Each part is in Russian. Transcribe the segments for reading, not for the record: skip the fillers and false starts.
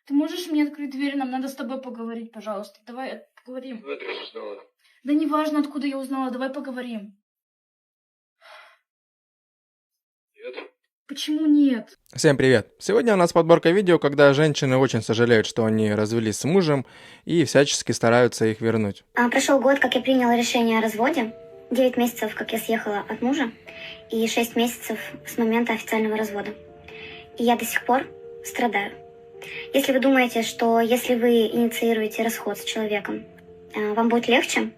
Ты можешь мне открыть дверь? Нам надо с тобой поговорить, пожалуйста. Давай поговорим. Откуда ты узнала? Да неважно, откуда я узнала. Давай поговорим. Нет. Почему нет? Всем привет! Сегодня у нас подборка видео, когда женщины очень сожалеют, что они развелись с мужем и всячески стараются их вернуть. Прошел год, как я приняла решение о разводе, 9 месяцев, как я съехала от мужа, и 6 месяцев с момента официального развода. И я до сих пор страдаю. Если вы думаете, что если вы инициируете расход с человеком, вам будет легче,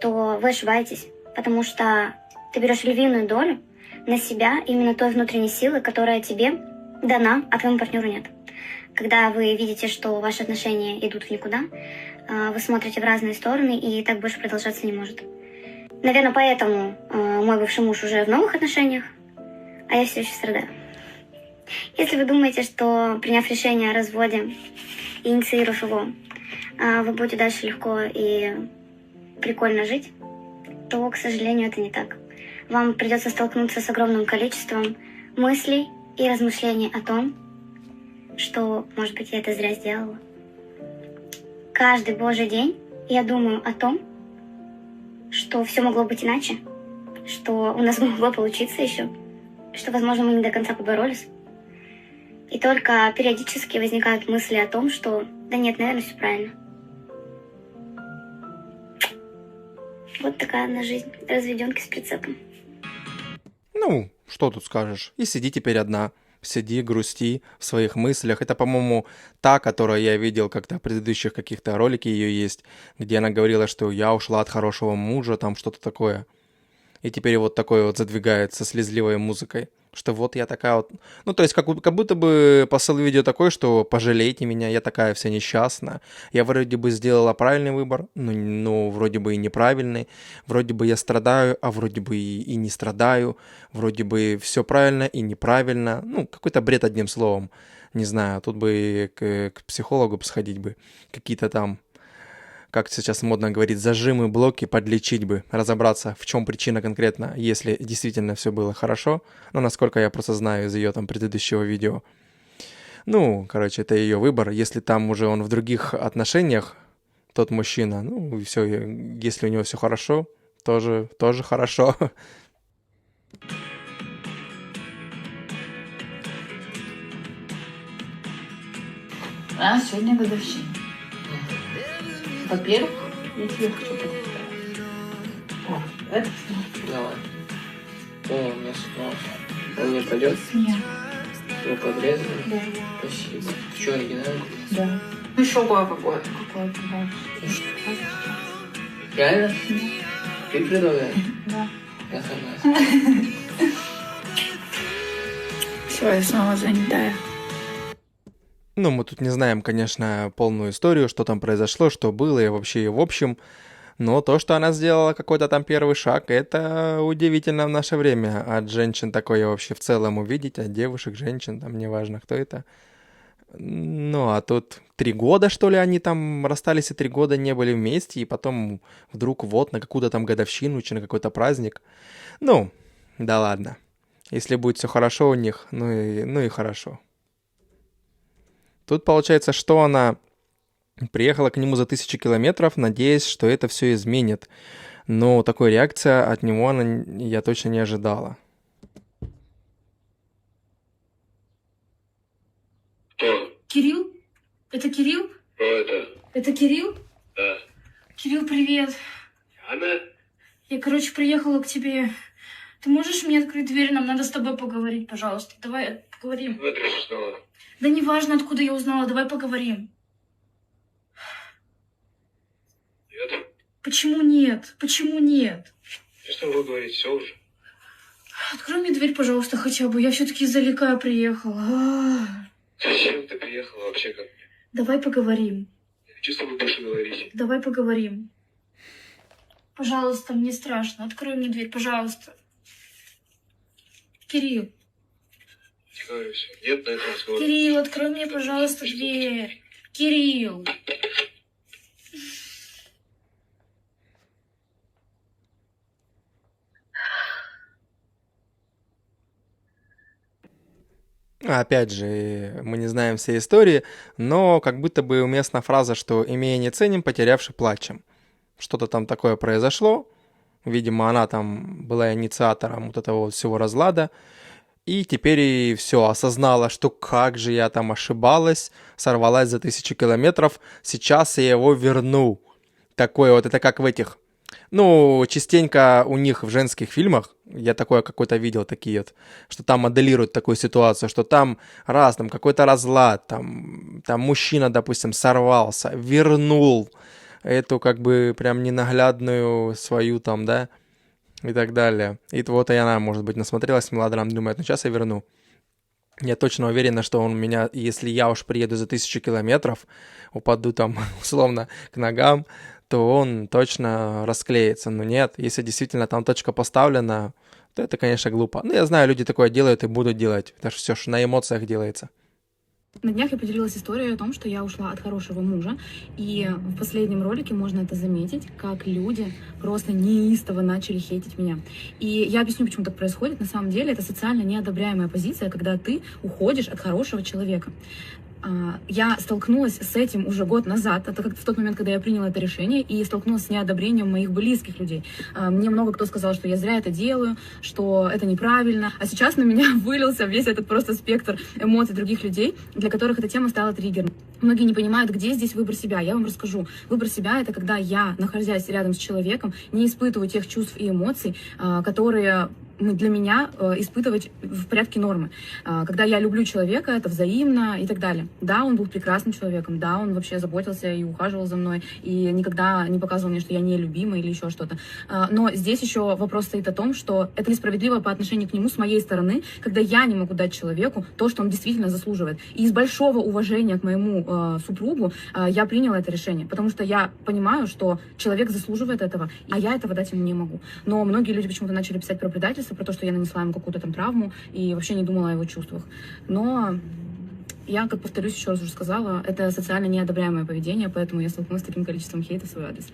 то вы ошибаетесь, потому что ты берешь львиную долю на себя именно той внутренней силы, которая тебе дана, а твоему партнеру нет. Когда вы видите, что ваши отношения идут в никуда, вы смотрите в разные стороны, и так больше продолжаться не может. Наверное, поэтому мой бывший муж уже в новых отношениях, а я все еще страдаю. Если вы думаете, что приняв решение о разводе и инициировав его, вы будете дальше легко и прикольно жить, то, к сожалению, это не так. Вам придется столкнуться с огромным количеством мыслей и размышлений о том, что, может быть, я это зря сделала. Каждый божий день я думаю о том, что все могло быть иначе, что у нас могло получиться еще, что, возможно, мы не до конца поборолись. И только периодически возникают мысли о том, что да нет, наверное, все правильно. Вот такая она жизнь разведенки с прицепом. Ну, что тут скажешь? И сиди теперь одна. Сиди, грусти в своих мыслях. Это, по-моему, та, которую я видел как-то в предыдущих каких-то ролике ее есть, где она говорила, что я ушла от хорошего мужа, там что-то такое. И теперь вот такой вот задвигает со слезливой музыкой. Что вот я такая вот... Ну, то есть как будто бы посыл видео такой, что пожалейте меня, я такая вся несчастная. Я вроде бы сделала правильный выбор, но вроде бы и неправильный. Вроде бы я страдаю, а вроде бы и не страдаю. Вроде бы все правильно и неправильно. Ну, какой-то бред одним словом. Не знаю, тут бы к психологу сходить бы. Какие-то там, как сейчас модно говорить, зажимы, блоки подлечить бы, разобраться, в чем причина конкретно, если действительно все было хорошо, но насколько я просто знаю из ее там предыдущего видео. Ну, короче, это ее выбор, если там уже он в других отношениях, тот мужчина, ну, и все, если у него все хорошо, тоже хорошо. А, сегодня годовщина. Во-первых, я тебе хочу показать. О, это Давай. О, у меня снова. Он мне пойдет? нет. Его подрезали? Да. Спасибо. Ты что, оригинальный? Да. Ну еще кое-какое. Какое-то, да. Ну что? Реально? Ты предлагаешь? Да. Я согласен. Все, я снова занятая. Ну, мы тут не знаем, конечно, полную историю, что там произошло, что было и вообще и в общем. Но то, что она сделала какой-то там первый шаг, это удивительно в наше время. От женщин такое вообще в целом увидеть, от девушек, женщин, там неважно, кто это. Ну, а тут 3 года, что ли, они там расстались и 3 года не были вместе, и потом вдруг вот на какую-то там годовщину, чи на какой-то праздник. Ну, да ладно. Если будет все хорошо у них, ну и хорошо. Тут получается, что она приехала к нему за 1000 километров, надеясь, что это все изменит. Но такой реакции от него я точно не ожидала. Кто? Кирилл? Это Кирилл? Кто это? Это Кирилл? Да. Кирилл, привет. Она? Я, короче, приехала к тебе. Ты можешь мне открыть дверь? Нам надо с тобой поговорить, пожалуйста. Давай поговорим. Откуда ты узнала? Да неважно, откуда я узнала. Давай поговорим. Нет. Почему нет? Почему нет? Я с тобой говорить все уже. Открой мне дверь, пожалуйста, хотя бы. Я все-таки издалека приехала. Зачем ты приехала вообще ко мне? Давай поговорим. Я хочу с тобой больше говорить. Давай поговорим. Пожалуйста, мне страшно. Открой мне дверь, пожалуйста. Кирилл. Я говорю, все. Нет на этом разговора. Кирилл, открой мне, пожалуйста, дверь. Кирилл. Опять же, мы не знаем всей истории, но как будто бы уместна фраза, что «имея не ценим, потерявши плачем». Что-то там такое произошло. Видимо, она там была инициатором вот этого вот всего разлада. И теперь и все, осознала, что как же я там ошибалась, сорвалась за 1000 километров, сейчас я его верну. Такое вот, это как в этих, ну, частенько у них в женских фильмах, я такое какое-то видел, такие вот, что там моделируют такую ситуацию, что там раз, там какой-то разлад, там мужчина, допустим, сорвался, вернул эту как бы прям ненаглядную свою там, да, и так далее. И вот и она, может быть, насмотрелась мелодрам, думает, ну сейчас я верну. Я точно уверена, что он меня, если я уж приеду за 1000 километров, упаду там условно к ногам, то он точно расклеится. Но нет, если действительно там точка поставлена, то это, конечно, глупо. Ну, я знаю, люди такое делают и будут делать. Это же все на эмоциях делается. На днях я поделилась историей о том, что я ушла от хорошего мужа, и в последнем ролике можно это заметить, как люди просто неистово начали хейтить меня. И я объясню, почему так происходит. На самом деле это социально неодобряемая позиция, когда ты уходишь от хорошего человека. Я столкнулась с этим уже год назад, это как в тот момент, когда я приняла это решение, и столкнулась с неодобрением моих близких людей. Мне много кто сказал, что я зря это делаю, что это неправильно, а сейчас на меня вылился весь этот просто спектр эмоций других людей, для которых эта тема стала триггером. Многие не понимают, где здесь выбор себя. Я вам расскажу. Выбор себя — это когда я, находясь рядом с человеком, не испытываю тех чувств и эмоций, которые для меня испытывать в порядке нормы. Когда я люблю человека, это взаимно и так далее. Да, он был прекрасным человеком, да, он вообще заботился и ухаживал за мной, и никогда не показывал мне, что я нелюбима или еще что-то. Но здесь еще вопрос стоит о том, что это несправедливо по отношению к нему с моей стороны, когда я не могу дать человеку то, что он действительно заслуживает. И из большого уважения к моему супругу я приняла это решение, потому что я понимаю, что человек заслуживает этого, а я этого дать ему не могу. Но многие люди почему-то начали писать про предательство, про то, что я нанесла ему какую-то там травму и вообще не думала о его чувствах. Но я, как повторюсь, еще раз уже сказала, это социально неодобряемое поведение, поэтому я столкнулась с таким количеством хейта в свой адрес.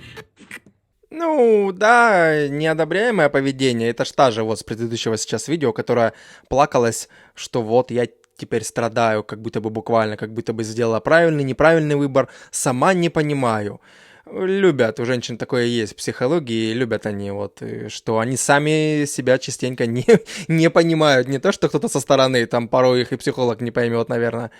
Ну, да, неодобряемое поведение. Это ж та же вот с предыдущего сейчас видео, которая плакалась, что вот я теперь страдаю, как будто бы буквально, как будто бы сделала правильный, неправильный выбор, сама не понимаю. Любят, у женщин такое есть в психологии, любят они вот, что они сами себя частенько не понимают. Не то, что кто-то со стороны, там порой их и психолог не поймет, наверное,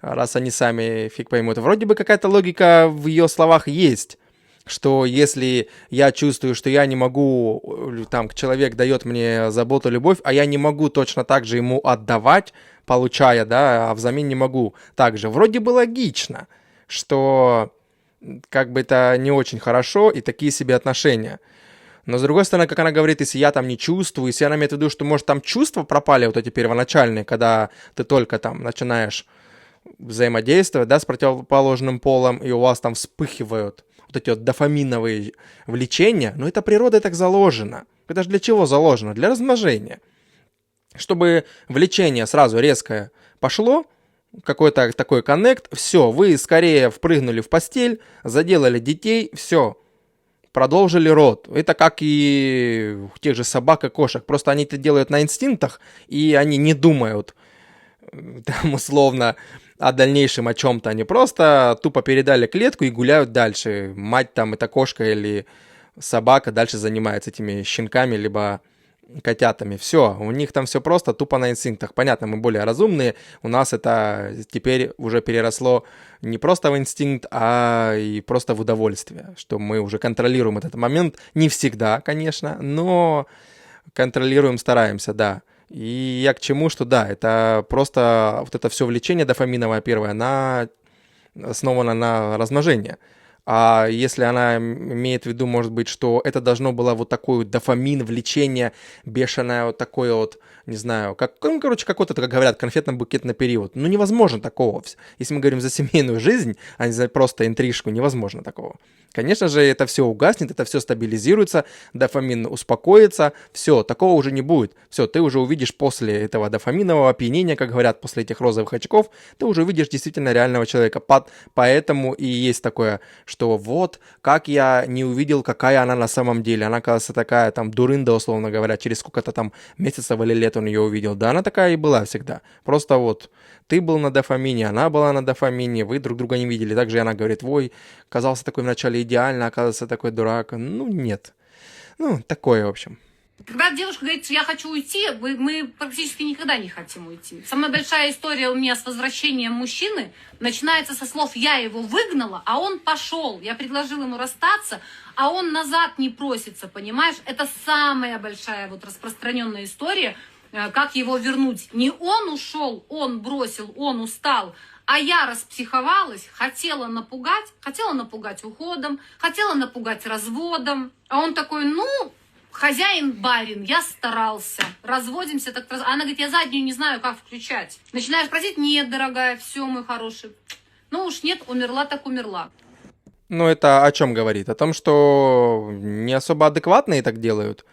раз они сами фиг поймут. Вроде бы какая-то логика в ее словах есть, что если я чувствую, что я не могу, там, человек дает мне заботу, любовь, а я не могу точно так же ему отдавать, получая, да, а взамен не могу. Также вроде бы логично, что как бы это не очень хорошо и такие себе отношения. Но с другой стороны, как она говорит, если я там не чувствую, если она имеет в виду, что, может, там чувства пропали вот эти первоначальные, когда ты только там начинаешь взаимодействовать, да, с противоположным полом, и у вас там вспыхивают вот эти вот дофаминовые влечения, но это природой так заложено. Это же для чего заложено? Для размножения. Чтобы влечение сразу резкое пошло, какой-то такой коннект, все, вы скорее впрыгнули в постель, заделали детей, все, продолжили род. Это как и у тех же собак и кошек, просто они это делают на инстинктах, и они не думают, там, условно, о дальнейшем о чем-то, они просто тупо передали клетку и гуляют дальше. Мать там, эта кошка или собака дальше занимается этими щенками, либо котятами. Все, у них там все просто тупо на инстинктах. Понятно, мы более разумные, у нас это теперь уже переросло не просто в инстинкт, а и просто в удовольствие, что мы уже контролируем этот момент. Не всегда, конечно, но контролируем, стараемся, да. И я к чему, что да, это просто вот это все влечение дофаминовое первое, она основана на размножении. А если она имеет в виду, может быть, что это должно было вот такой вот дофамин, влечение, бешеное вот такое вот, не знаю, как, ну, короче, какой-то, как говорят, конфетно-букетный период. Ну, невозможно такого. Если мы говорим за семейную жизнь, а не за просто интрижку, невозможно такого. Конечно же, это все угаснет, это все стабилизируется, дофамин успокоится, все, такого уже не будет. Все, ты уже увидишь после этого дофаминового опьянения, как говорят, после этих розовых очков, ты уже увидишь действительно реального человека. Поэтому и есть такое, что вот, как я не увидел, какая она на самом деле. Она, кажется, такая там дурында, условно говоря, через сколько-то там месяцев или лет он ее увидел. Да, она такая и была всегда. Просто вот ты был на дофамине, она была на дофамине, вы друг друга не видели. Также она говорит, ой, казался такой вначале идеально, оказывается такой дурак. Ну, нет. Ну, такое, в общем. Когда девушка говорит, что я хочу уйти, мы практически никогда не хотим уйти. Самая большая история у меня с возвращением мужчины начинается со слов «я его выгнала, а он пошел». Я предложила ему расстаться, а он назад не просится, понимаешь? Это самая большая вот распространенная история, как его вернуть. Не он ушел, он бросил, он устал, а я распсиховалась, хотела напугать уходом, хотела напугать разводом. А он такой, ну... Хозяин, барин, я старался. Разводимся так. Она говорит, я заднюю не знаю, как включать. Начинаешь просить, нет, дорогая, все, мой хороший. Ну уж нет, умерла так умерла. Ну, это о чем говорит? О том, что не особо адекватные так делают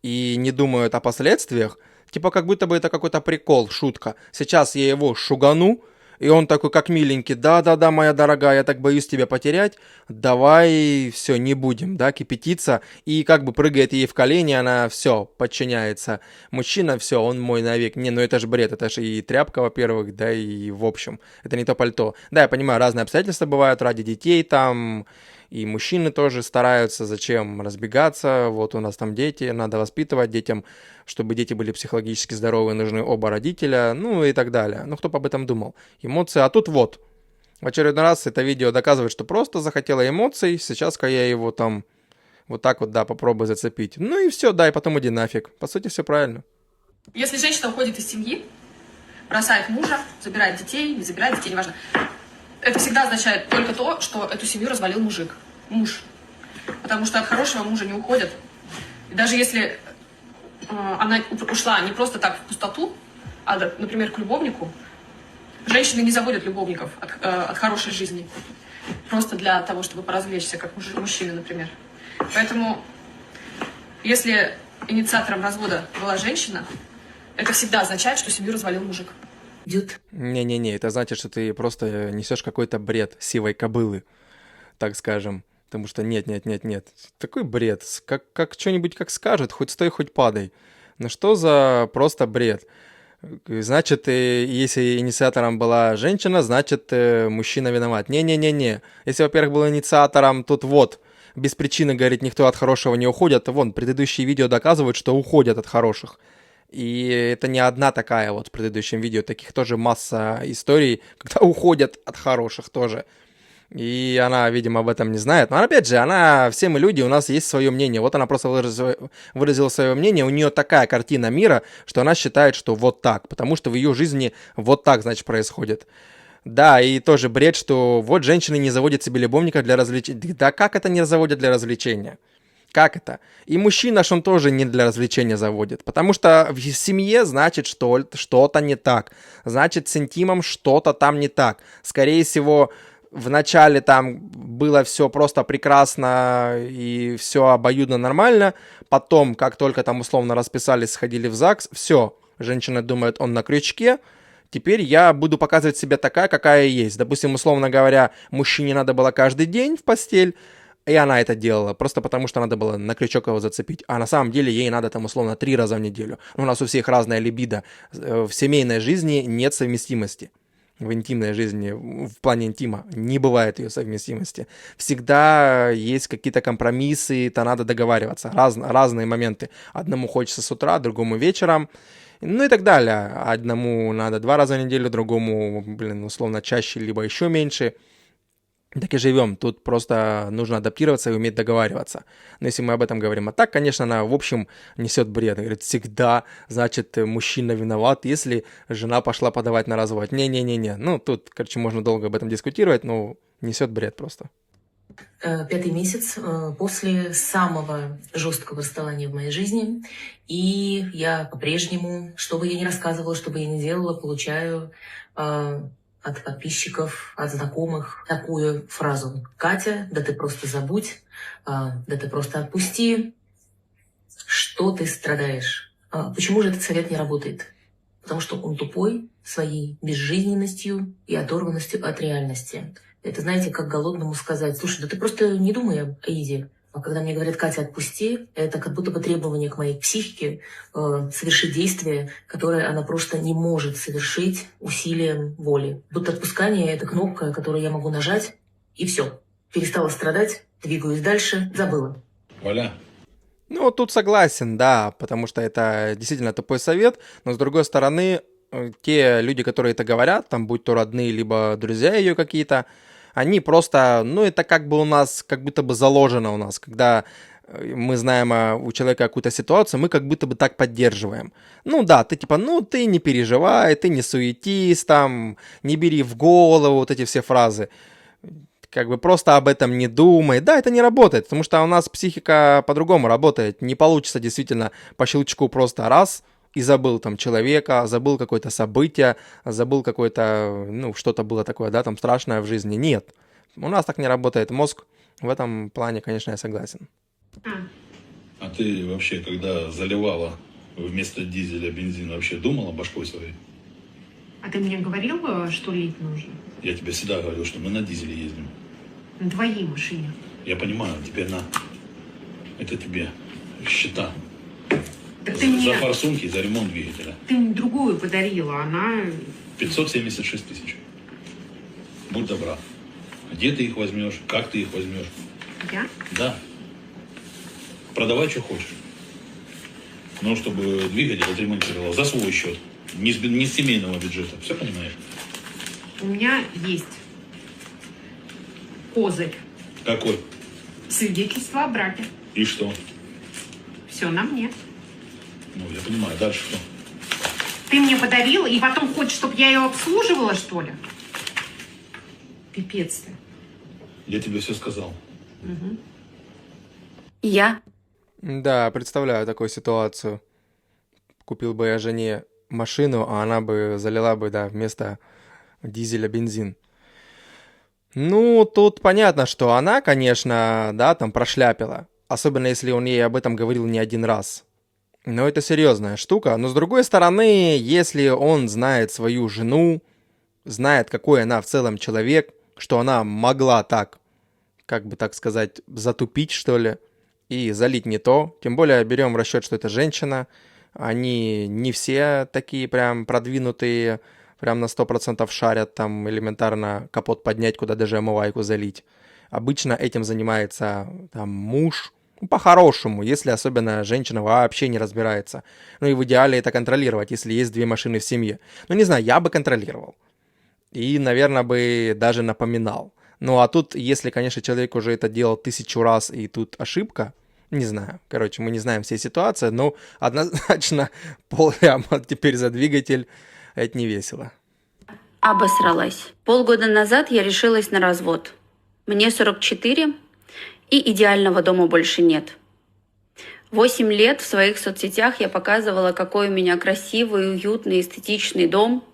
и не думают о последствиях. Типа, как будто бы это какой-то прикол, шутка. Сейчас я его шугану, и он такой, как миленький, да-да-да, моя дорогая, я так боюсь тебя потерять, давай, все, не будем, да, кипятиться, и как бы прыгает ей в колени, она все, подчиняется. Мужчина, все, он мой навек. Не, ну это же бред, это же и тряпка, во-первых, да, и в общем, это не то пальто. Да, я понимаю, разные обстоятельства бывают ради детей там, и мужчины тоже стараются, зачем разбегаться, вот у нас там дети, надо воспитывать детям, чтобы дети были психологически здоровы, нужны оба родителя, ну и так далее. Ну, кто бы об этом думал? Эмоции, а тут вот. В очередной раз это видео доказывает, что просто захотела эмоций, сейчас-ка я его там вот так вот, да, попробую зацепить. Ну и все, да, и потом иди нафиг. По сути, все правильно. Если женщина уходит из семьи, бросает мужа, забирает детей, не забирает детей, неважно, это всегда означает только то, что эту семью развалил муж. Потому что от хорошего мужа не уходят. И даже если она ушла не просто так в пустоту, а, например, к любовнику, женщины не заводят любовников от хорошей жизни. Просто для того, чтобы поразвлечься, как мужчины, например. Поэтому, если инициатором развода была женщина, это всегда означает, что семью развалил мужик. Не-не-не, это значит, что ты просто несешь какой-то бред сивой кобылы, так скажем. Потому что нет. Такой бред. Как что-нибудь как скажет, хоть стой, хоть падай. Ну что за просто бред? Значит, если инициатором была женщина, значит, мужчина виноват. Не-не-не-не. Если, во-первых, был инициатором, тут вот, без причины, говорит, никто от хорошего не уходит. Вон, предыдущие видео доказывают, что уходят от хороших. И это не одна такая вот в предыдущем видео. Таких тоже масса историй, когда уходят от хороших тоже. И она, видимо, об этом не знает. Но опять же, все мы люди, у нас есть свое мнение. Вот она просто выразила свое мнение. У нее такая картина мира, что она считает, что вот так. Потому что в ее жизни вот так, значит, происходит. Да, и тоже бред, что вот женщины не заводят себе любовника для развлечения. Да как это не заводят для развлечения? Как это? И мужчина, он тоже не для развлечения заводит. Потому что в семье, значит, что-то не так. Значит, с интимом что-то там не так. Скорее всего, вначале там было все просто прекрасно и все обоюдно нормально. Потом, как только там условно расписались, сходили в ЗАГС, все, женщина думает, он на крючке. Теперь я буду показывать себя такая, какая есть. Допустим, условно говоря, мужчине надо было каждый день в постель, и она это делала, просто потому что надо было на крючок его зацепить. А на самом деле ей надо там условно 3 раза в неделю. У нас у всех разная либидо. В семейной жизни нет совместимости. В интимной жизни, в плане интима, не бывает ее совместимости. Всегда есть какие-то компромиссы, то надо договариваться. Разные моменты. Одному хочется с утра, другому вечером. Ну и так далее. Одному надо 2 раза в неделю, другому, условно, чаще, либо еще меньше. Так и живем. Тут просто нужно адаптироваться и уметь договариваться. Но если мы об этом говорим. А так, конечно, она, в общем, несет бред. Говорит, всегда, значит, мужчина виноват, если жена пошла подавать на развод. Не-не-не-не. Ну, тут, короче, можно долго об этом дискутировать, но несет бред просто. 5-й месяц после самого жесткого расставания в моей жизни. И я по-прежнему, что бы я ни рассказывала, что бы я ни делала, получаю от подписчиков, от знакомых такую фразу: «Катя, да ты просто забудь, да ты просто отпусти, что ты страдаешь». Почему же этот совет не работает? Потому что он тупой своей безжизненностью и оторванностью от реальности. Это, знаете, как голодному сказать: слушай, да ты просто не думай о еде. А когда мне говорят: Катя, отпусти, это как будто бы требование к моей психике совершить действие, которое она просто не может совершить усилием воли. Будто отпускание — это кнопка, которую я могу нажать, и все. Перестала страдать, двигаюсь дальше, забыла. Валя, Ну, тут согласен, да, потому что это действительно тупой совет, но с другой стороны, те люди, которые это говорят, там, будь то родные, либо друзья ее какие-то, они просто, ну, это как бы у нас, как будто бы заложено у нас, когда мы знаем у человека какую-то ситуацию, мы как будто бы так поддерживаем. Ну да, ты типа, ну ты не переживай, ты не суетись там, не бери в голову вот эти все фразы. Как бы просто об этом не думай. Да, это не работает, потому что у нас психика по-другому работает. Не получится действительно по щелчку просто раз и забыл там человека, забыл какое-то событие, забыл какое-то, ну, что-то было такое, да, там страшное в жизни. Нет, у нас так не работает мозг. В этом плане, конечно, я согласен. А ты вообще, когда заливала вместо дизеля бензин, вообще думала башкой своей? А ты мне говорил, что лить нужно? Я тебе всегда говорил, что мы на дизеле ездим. На твоей машине. Я понимаю, теперь на... Это тебе счета. Так За ты мне... форсунки, за ремонт двигателя. Ты мне другую подарила, она... 576 тысяч. Будь добра. Где ты их возьмешь? Как ты их возьмешь? Я? Да. Продавай, что хочешь. Но чтобы двигатель отремонтировал за свой счет. Не с семейного бюджета. Все понимаешь? У меня есть козырь. Какой? Свидетельство о браке. И что? Все на мне. Ну, я понимаю. Дальше что? Ты мне подарила, и потом хочешь, чтобы я ее обслуживала, что ли? Пипец ты. Я тебе все сказал. Угу. Я Да, представляю такую ситуацию. Купил бы я жене машину, а она бы залила бы, да, вместо дизеля бензин. Ну, тут понятно, что она, конечно, да, там прошляпила. Особенно, если он ей об этом говорил не один раз. Но это серьезная штука. Но с другой стороны, если он знает свою жену, знает, какой она в целом человек, что она могла так, как бы так сказать, затупить, что ли, и залить не то. Тем более берем в расчет, что это женщина. Они не все такие прям продвинутые, прям на 100% шарят, там элементарно капот поднять, куда даже омывайку залить. Обычно этим занимается там муж, ну, по-хорошему, если особенно женщина вообще не разбирается. Ну и в идеале это контролировать, если есть две машины в семье. Ну не знаю, я бы контролировал. И, наверное, бы даже напоминал. Ну а тут, если, конечно, человек уже это делал 1000 раз, и тут ошибка, не знаю. Короче, мы не знаем всей ситуации, но однозначно полляма теперь за двигатель, это не весело. Обосралась. Полгода назад я решилась на развод. Мне 44, и идеального дома больше нет. 8 лет в своих соцсетях я показывала, какой у меня красивый, уютный, эстетичный дом,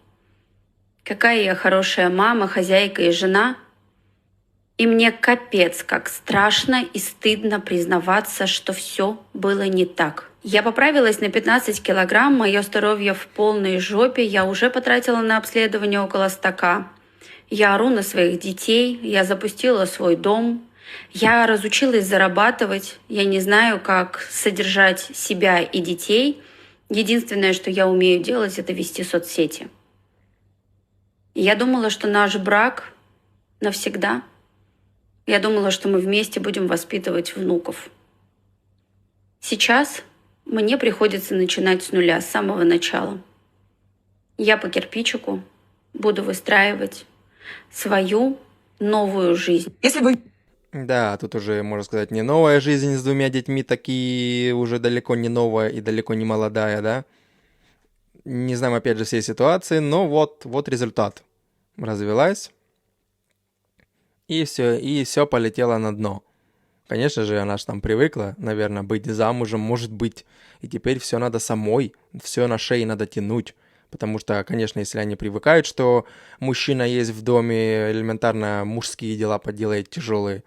какая я хорошая мама, хозяйка и жена. И мне капец как страшно и стыдно признаваться, что все было не так. Я поправилась на 15 килограмм, мое здоровье в полной жопе, я уже потратила на обследование около 100 Я ору на своих детей, я запустила свой дом, я разучилась зарабатывать, я не знаю, как содержать себя и детей. Единственное, что я умею делать, это вести соцсети. Я думала, что наш брак навсегда. Я думала, что мы вместе будем воспитывать внуков. Сейчас мне приходится начинать с нуля, с самого начала. Я по кирпичику буду выстраивать свою новую жизнь. Если бы... Да, тут уже, можно сказать, не новая жизнь с 2 детьми, такие уже далеко не новая и далеко не молодая, да? Не знаем, опять же, всей ситуации, но вот результат. Развелась, и все полетело на дно. Конечно же, она же там привыкла, наверное, быть замужем, может быть, и теперь все надо самой, все на шее надо тянуть. Потому что, конечно, если они привыкают, что мужчина есть в доме, элементарно мужские дела поделает тяжелые.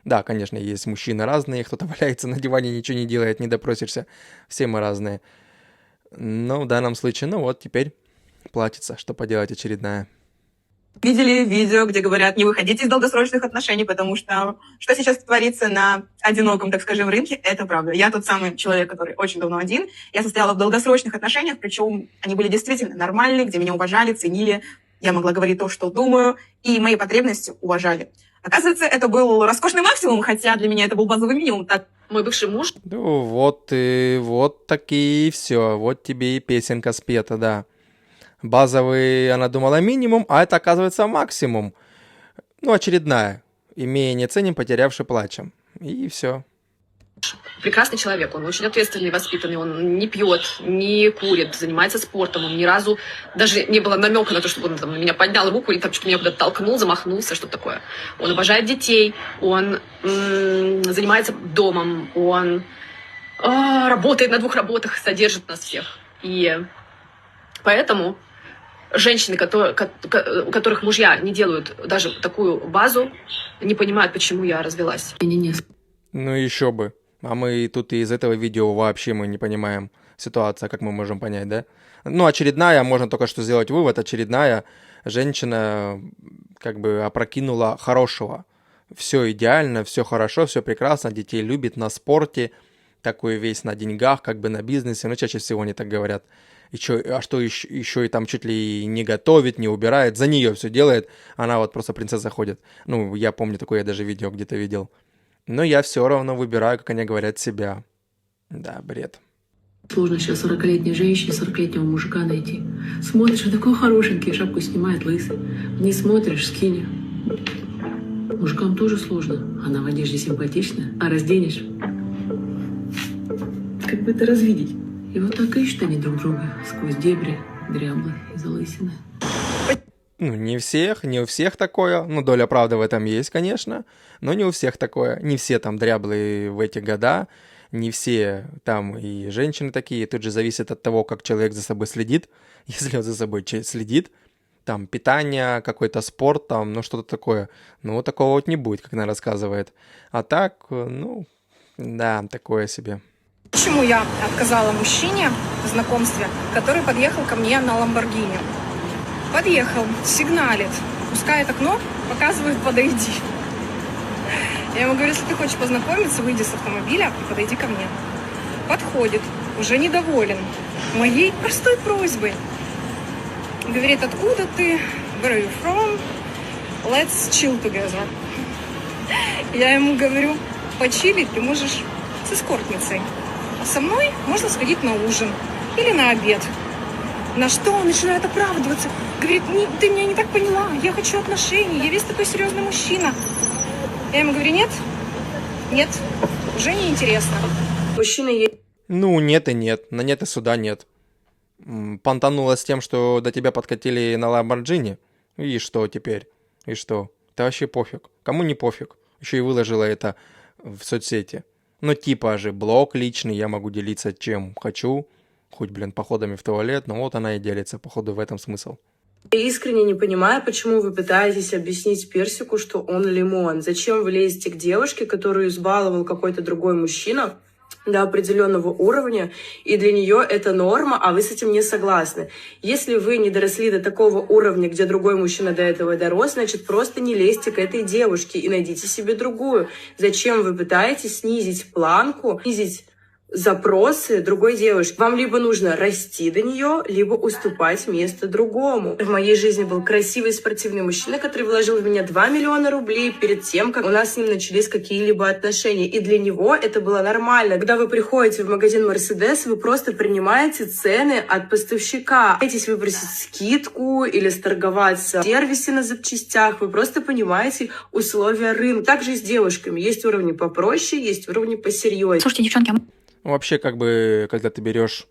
Да, конечно, есть мужчины разные, кто-то валяется на диване, ничего не делает, не допросишься. Все мы разные. Но в данном случае, ну вот, теперь платится, что поделать очередная. Видели видео, где говорят, не выходите из долгосрочных отношений, потому что сейчас творится на одиноком, так скажем, рынке, это правда. Я тот самый человек, который очень давно один. Я состояла в долгосрочных отношениях, причем они были действительно нормальные, где меня уважали, ценили. Я могла говорить то, что думаю, и мои потребности уважали. Оказывается, это был роскошный максимум, хотя для меня это был базовый минимум. Так, мой бывший муж... Ну, вот такие все. Вот тебе и песенка спета, да. Базовый, она думала, минимум, а это, оказывается, максимум. Ну, очередная. Имея не ценим, потерявши плачем. И все. Прекрасный человек, он очень ответственный, воспитанный, он не пьет, не курит, занимается спортом, он ни разу даже не было намека на то, чтобы он там, на меня поднял руку или там что-то меня куда-то толкнул, замахнулся, что-то такое. Он обожает детей, он занимается домом, он работает на 2 работах, содержит нас всех. И поэтому женщины, у которых мужья не делают даже такую базу, не понимают, почему я развелась. Ну еще бы. А мы тут и из этого видео вообще мы не понимаем ситуацию, как мы можем понять, да? Ну, очередная, можно только что сделать вывод, очередная женщина как бы опрокинула хорошего. Все идеально, все хорошо, все прекрасно, детей любит, на спорте, такой весь на деньгах, как бы на бизнесе, но чаще всего они так говорят. А что еще и там чуть ли не готовит, не убирает, за нее все делает, она вот просто принцесса ходит. Ну, я помню такое, я даже видео где-то видел. Но я все равно выбираю, как они говорят, себя. Да, бред. Сложно сейчас 40-летней женщине 40-летнего мужика найти. Смотришь, он такой хорошенький, шапку снимает, лысый. Не смотришь, скини. Мужикам тоже сложно. Она в одежде симпатичная, а разденешь. Как бы это развидеть? И вот так ищут они друг друга сквозь дебри, дряблые и залысины. Ну, не у всех такое. Ну, доля правды в этом есть, конечно. Но не у всех такое. Не все там дряблые в эти года. Не все там и женщины такие. Тут же зависит от того, как человек за собой следит. Если он за собой следит, там питание, какой-то спорт, там, ну, что-то такое. Ну, такого вот не будет, как она рассказывает. А так, ну, да, такое себе. Почему я отказала мужчине в знакомстве, который подъехал ко мне на Ламборгини? Подъехал, сигналит, пускает окно, показывает «подойди». Я ему говорю, если ты хочешь познакомиться, выйди с автомобиля и подойди ко мне. Подходит, уже недоволен моей простой просьбой. Говорит, откуда ты? Where are you from? Let's chill together. Я ему говорю, почилить ты можешь с эскортницей. А со мной можно сходить на ужин или на обед. На что он начинает оправдываться. Говорит, ты меня не так поняла, я хочу отношений, я весь такой серьезный мужчина. Я ему говорю, нет, уже не интересно. Мужчина есть. Ну, нет и нет, на нет и суда нет. Понтанула с тем, что до тебя подкатили на Ламборджини. И что теперь? И что? Это вообще пофиг. Кому не пофиг? Еще и выложила это в соцсети. Ну, типа же, блог личный, я могу делиться чем хочу. Хоть, походами в туалет, но вот она и делится, походу, в этом смысл. Я искренне не понимаю, почему вы пытаетесь объяснить Персику, что он лимон. Зачем вы лезете к девушке, которую избаловал какой-то другой мужчина до определенного уровня, и для нее это норма, а вы с этим не согласны. Если вы не доросли до такого уровня, где другой мужчина до этого дорос, значит, просто не лезьте к этой девушке и найдите себе другую. Зачем вы пытаетесь снизить планку, снизить запросы другой девушки? Вам либо нужно расти до нее, либо уступать место другому. В моей жизни был красивый спортивный мужчина, который вложил в меня 2 миллиона рублей перед тем, как у нас с ним начались какие-либо отношения. И для него это было нормально. Когда вы приходите в магазин Мерседес, вы просто принимаете цены от поставщика. Пытаетесь выпросить скидку или сторговаться в сервисе на запчастях. Вы просто понимаете условия рынка. Также и с девушками. Есть уровни попроще, есть уровни посерьезнее. Слушайте, девчонки, Вообще, как бы, когда ты берешь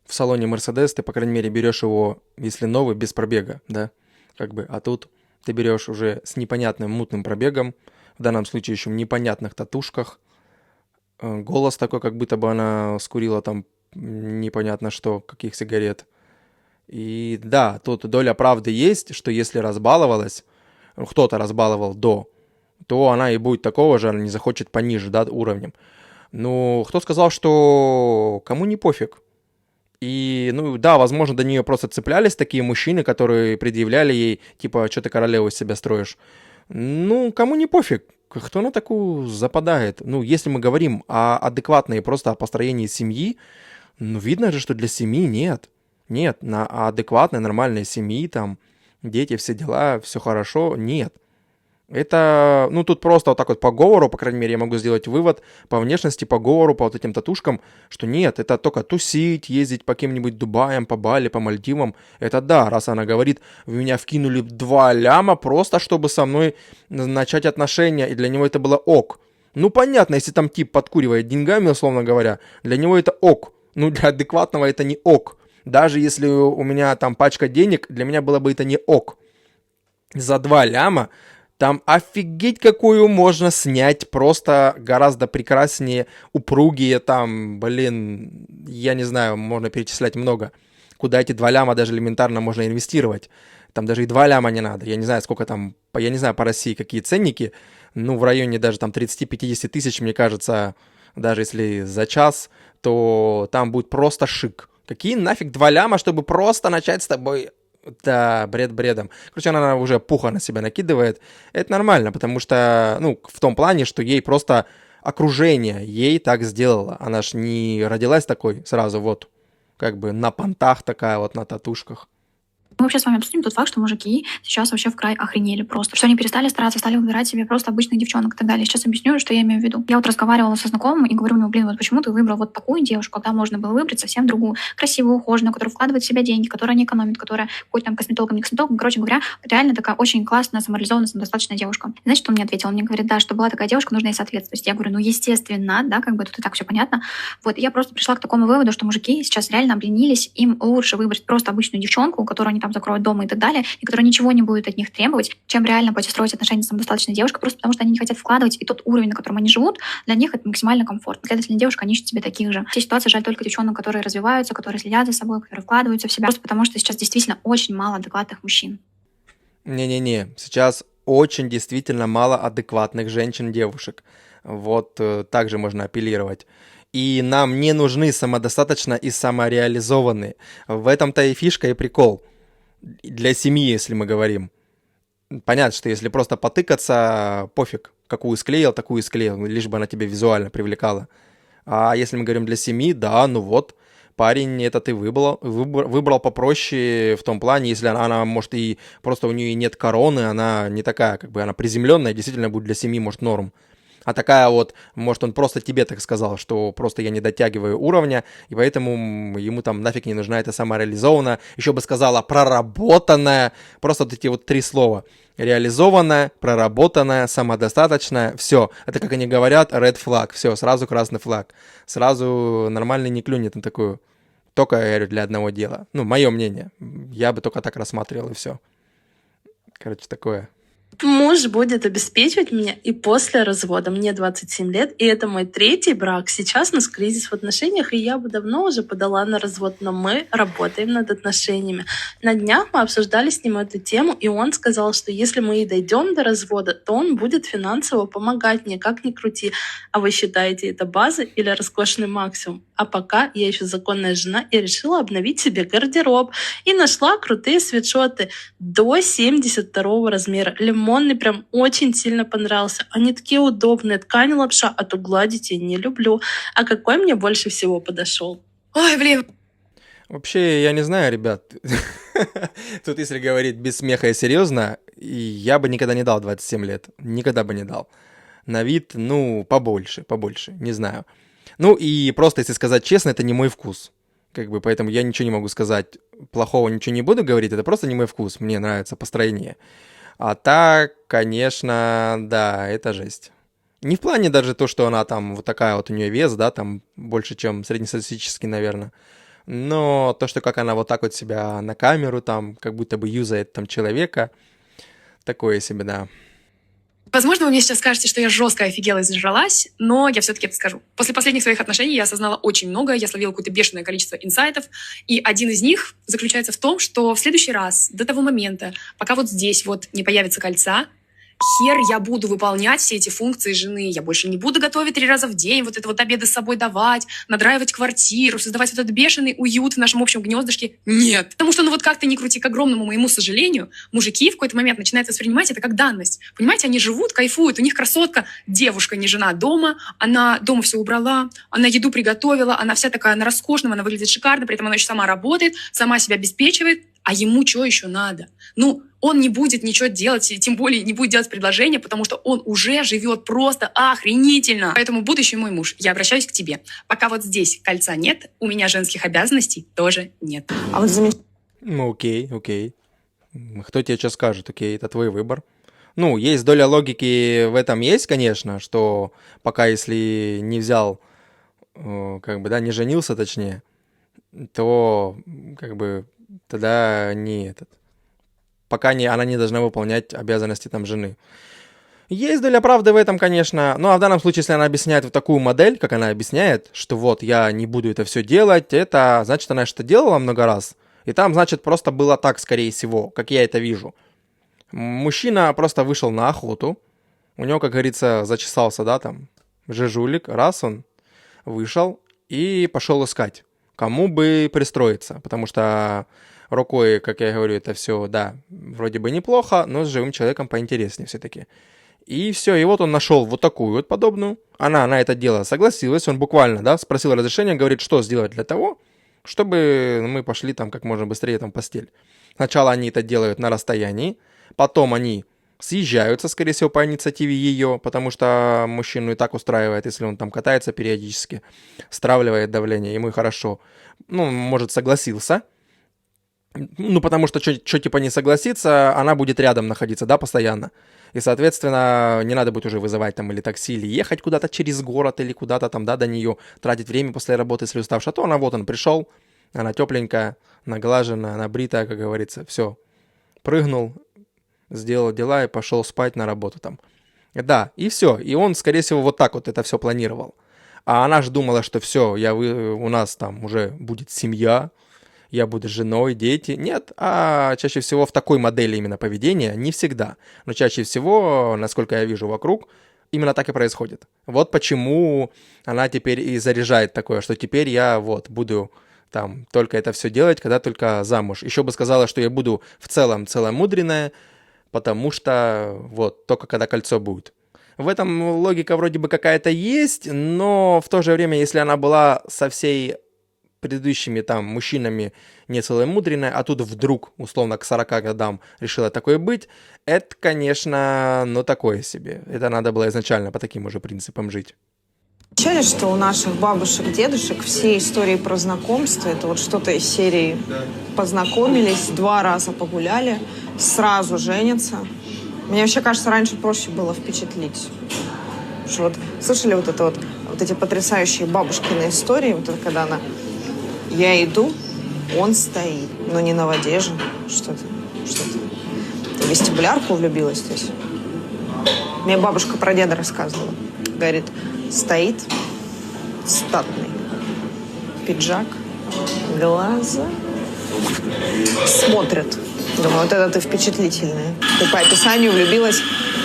в салоне Мерседес, ты, по крайней мере, берешь его, если новый, без пробега, да, как бы, а тут ты берешь уже с непонятным мутным пробегом, в данном случае еще в непонятных татушках, голос такой, как будто бы она скурила там непонятно что, каких сигарет. И да, тут доля правды есть, что если разбаловалась, кто-то разбаловал до, то она и будет такого же, она не захочет пониже, да, уровнем. Ну, кто сказал, что кому не пофиг? И, ну да, возможно, до нее просто цеплялись такие мужчины, которые предъявляли ей, типа, что ты королеву из себя строишь. Ну, кому не пофиг, кто на такую западает. Ну, если мы говорим о адекватной, просто о построении семьи, ну, видно же, что для семьи нет. Нет, на адекватной, нормальной семьи, там, дети, все дела, все хорошо, нет. Это, ну, тут просто вот так вот по говору, по крайней мере, я могу сделать вывод по внешности, по говору, по вот этим татушкам, что нет, это только тусить, ездить по каким-нибудь Дубаям, по Бали, по Мальдивам. Это да, раз она говорит, в меня вкинули 2 ляма просто, чтобы со мной начать отношения, и для него это было ок. Ну, понятно, если там тип подкуривает деньгами, условно говоря, для него это ок. Ну, для адекватного это не ок. Даже если у меня там пачка денег, для меня было бы это не ок. За 2 ляма там офигеть какую можно снять, просто гораздо прекраснее, упругие, там, блин, я не знаю, можно перечислять много. Куда эти 2 ляма даже элементарно можно инвестировать. Там даже и 2 ляма не надо. Я не знаю, сколько там, я не знаю по России какие ценники, ну, в районе даже там 30-50 тысяч, мне кажется, даже если за час, то там будет просто шик. Какие нафиг 2 ляма, чтобы просто начать с тобой... Да, бред бредом. Короче, она уже пуха на себя накидывает. Это нормально, потому что, ну, в том плане, что ей просто окружение ей так сделало. Она ж не родилась такой сразу вот, как бы на понтах такая вот, на татушках. Мы вообще с вами обсудим тот факт, что мужики сейчас вообще в край охренели просто. Что они перестали стараться, стали выбирать себе просто обычных девчонок и так далее. Сейчас объясню, что я имею в виду. Я вот разговаривала со знакомым и говорю, ну, блин, вот почему ты выбрал вот такую девушку, когда можно было выбрать совсем другую, красивую, ухоженную, которая вкладывает в себя деньги, которая не экономит, которая хоть там косметологом, не косметологом, короче говоря, реально такая очень классная, самореализованная, самодостаточная девушка. Знаете, что он мне ответил? Он мне говорит, да, что была такая девушка, нужно ей соответствовать. Я говорю, ну, естественно, да, как бы тут и так все понятно. Вот, и я просто пришла к такому выводу, что мужики сейчас реально обленились, им лучше выбрать просто обычную девчонку, которую они там закроют дома и так далее, и которая ничего не будет от них требовать, чем реально пойти строить отношения с самодостаточной девушкой, просто потому что они не хотят вкладывать, и тот уровень, на котором они живут, для них это максимально комфортно. Следовательно, девушка, они ищут себе таких же. Все ситуации жаль только девчонок, которые развиваются, которые следят за собой, которые вкладываются в себя, просто потому что сейчас действительно очень мало адекватных мужчин. Не-не-не, сейчас очень действительно мало адекватных женщин-девушек. Вот также можно апеллировать. И нам не нужны самодостаточно и самореализованные. В этом-то и фишка, и прикол. Для семьи, если мы говорим. Понятно, что если просто потыкаться, пофиг, какую склеил, такую и склеил, лишь бы она тебя визуально привлекала. А если мы говорим для семьи, да, ну вот, парень этот и выбрал попроще в том плане, если она может, и просто у нее нет короны, она не такая, как бы она приземленная, действительно будет для семьи, может, норм. А такая вот, может, он просто тебе так сказал, что просто я не дотягиваю уровня, и поэтому ему там нафиг не нужна эта самореализованная, еще бы сказала проработанная, просто вот эти вот 3 слова. Реализованная, проработанная, самодостаточная, все. Это, как они говорят, red flag, все, сразу красный флаг. Сразу нормальный не клюнет на такую. Только, я говорю, для одного дела. Ну, мое мнение. Я бы только так рассматривал, и все. Короче, такое. Муж будет обеспечивать меня и после развода. Мне 27 лет, и это мой 3-й брак. Сейчас у нас кризис в отношениях, и я бы давно уже подала на развод, но мы работаем над отношениями. На днях мы обсуждали с ним эту тему, и он сказал, что если мы и дойдем до развода, то он будет финансово помогать мне, как ни крути. А вы считаете, это база или роскошный максимум? А пока я еще законная жена и решила обновить себе гардероб. И нашла крутые свитшоты до 72 размера. Лимонный прям очень сильно понравился. Они такие удобные. Ткань лапша, а то гладить я не люблю. А какой мне больше всего подошел? Ой, блин. Вообще, я не знаю, ребят. Тут, если говорить без смеха и серьезно, я бы никогда не дал 27 лет. Никогда бы не дал. На вид, ну, побольше, не знаю. Ну и просто, если сказать честно, это не мой вкус. Как бы, поэтому я ничего не могу сказать плохого, ничего не буду говорить. Это просто не мой вкус. Мне нравится построение. А так, конечно, да, это жесть. Не в плане даже то, что она там вот такая вот у нее вес, да, там больше, чем среднестатистический, наверное. Но то, что как она вот так вот себя на камеру там, как будто бы юзает там человека, такое себе, да. Возможно, вы мне сейчас скажете, что я жестко офигела и зажралась, но я все-таки это скажу. После последних своих отношений я осознала очень много, я словила какое-то бешеное количество инсайтов, и один из них заключается в том, что в следующий раз, до того момента, пока вот здесь вот не появится кольца, Хер я буду выполнять все эти функции жены. Я больше не буду готовить 3 раза в день, вот это вот обеды с собой давать, надраивать квартиру, создавать вот этот бешеный уют в нашем общем гнездышке. Нет. Потому что, ну вот как-то ни крути, к огромному моему сожалению, мужики в какой-то момент начинают воспринимать это как данность. Понимаете, они живут, кайфуют, у них красотка, девушка, не жена дома, она дома все убрала, она еду приготовила, она вся такая на роскошном, она выглядит шикарно, при этом она еще сама работает, сама себя обеспечивает, а ему что еще надо? Ну, он не будет ничего делать, и тем более не будет делать предложение, потому что он уже живет просто охренительно. Поэтому, будущий мой муж, я обращаюсь к тебе. Пока вот здесь кольца нет, у меня женских обязанностей тоже нет. А вот Ну, окей. Кто тебе что скажет? Окей, это твой выбор. Ну, есть доля логики в этом есть, конечно, что пока если не взял, как бы, да, не женился, точнее, то, как бы, тогда пока она не должна выполнять обязанности там жены. Есть доля правды в этом, конечно, ну а в данном случае, если она объясняет вот такую модель, как она объясняет, что вот я не буду это все делать, это значит, она что-то делала много раз, и там, значит, просто было так, скорее всего, как я это вижу. Мужчина просто вышел на охоту, у него, как говорится, зачесался, да, там, жижулик, раз он вышел и пошел искать, кому бы пристроиться, потому что рукой, как я говорю, это все, да, вроде бы неплохо, но с живым человеком поинтереснее все-таки. И все, и вот он нашел вот такую вот подобную. Она на это дело согласилась, он буквально, да, спросил разрешения, говорит, что сделать для того, чтобы мы пошли там как можно быстрее там в постель. Сначала они это делают на расстоянии, потом они съезжаются, скорее всего, по инициативе ее, потому что мужчину и так устраивает, если он там катается периодически, стравливает давление, ему и хорошо. Ну, может, согласился. Ну, потому что что типа не согласится, она будет рядом находиться, да, постоянно. И, соответственно, не надо будет уже вызывать там или такси, или ехать куда-то через город, или куда-то там, да, до нее, тратить время после работы, если уставшая. То она, вот он пришел, она тепленькая, наглаженная, набритая, как говорится, все. Прыгнул, сделал дела и пошел спать на работу там. Да, и все. И он, скорее всего, вот так вот это все планировал. А она же думала, что все, у нас там уже будет семья, я буду женой, дети. Нет, а чаще всего в такой модели именно поведения, не всегда. Но чаще всего, насколько я вижу вокруг, именно так и происходит. Вот почему она теперь и заряжает такое, что теперь я вот буду там только это все делать, когда только замуж. Еще бы сказала, что я буду в целом целомудренная, потому что вот только когда кольцо будет. В этом логика вроде бы какая-то есть, но в то же время, если она была со всей предыдущими там мужчинами не целомудренная, а тут вдруг, условно, к 40 годам решила такое быть, это, конечно, ну такое себе. Это надо было изначально по таким уже принципам жить. Замечали, что у наших бабушек, дедушек все истории про знакомство, это вот что-то из серии познакомились, 2 раза погуляли, сразу женятся. Мне вообще кажется, раньше проще было впечатлить. Что вот, слышали вот эти потрясающие бабушкины истории, вот это когда я иду, он стоит, но не на воде же, что-то. Ты в вестибулярку влюбилась здесь? Мне бабушка про деда рассказывала. Говорит, стоит статный, пиджак, глаза, смотрит. Думаю, вот это ты впечатлительная. Ты по описанию влюбилась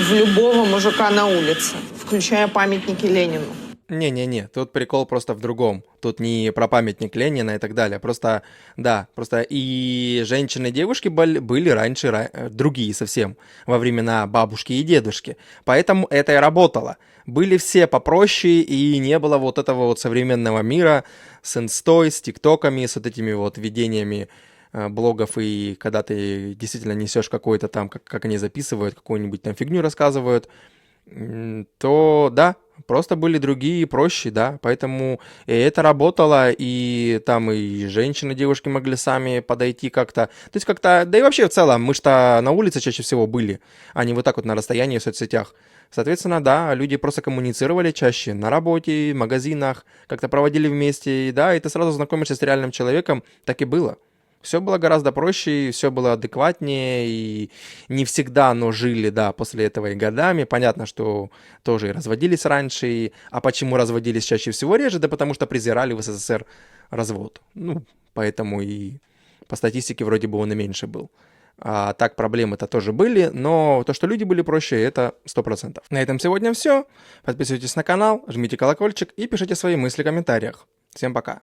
в любого мужика на улице, включая памятники Ленину. Не-не-не, тут прикол просто в другом. Тут не про памятник Ленина и так далее. Просто, да, просто и женщины, и девушки были раньше другие совсем, во времена бабушки и дедушки. Поэтому это и работало. Были все попроще, и не было вот этого вот современного мира с инстой, с тиктоками, с вот этими вот видениями блогов, и когда ты действительно несешь какой-то там, как они записывают, какую-нибудь там фигню рассказывают, то да, просто были другие, проще, да, поэтому это работало, и там и женщины, девушки могли сами подойти как-то, то есть как-то, да и вообще в целом, мы что на улице чаще всего были, а не вот так вот на расстоянии в соцсетях. Соответственно, да, люди просто коммуницировали чаще на работе, в магазинах, как-то проводили вместе, и да, и ты сразу знакомишься с реальным человеком, так и было. Все было гораздо проще, все было адекватнее, и не всегда, но жили, да, после этого и годами. Понятно, что тоже и разводились раньше, а почему разводились чаще всего реже? Да потому что презирали в СССР развод. Ну, поэтому и по статистике вроде бы он и меньше был. А так проблемы-то тоже были, но то, что люди были проще, это 100%. На этом сегодня все. Подписывайтесь на канал, жмите колокольчик и пишите свои мысли в комментариях. Всем пока.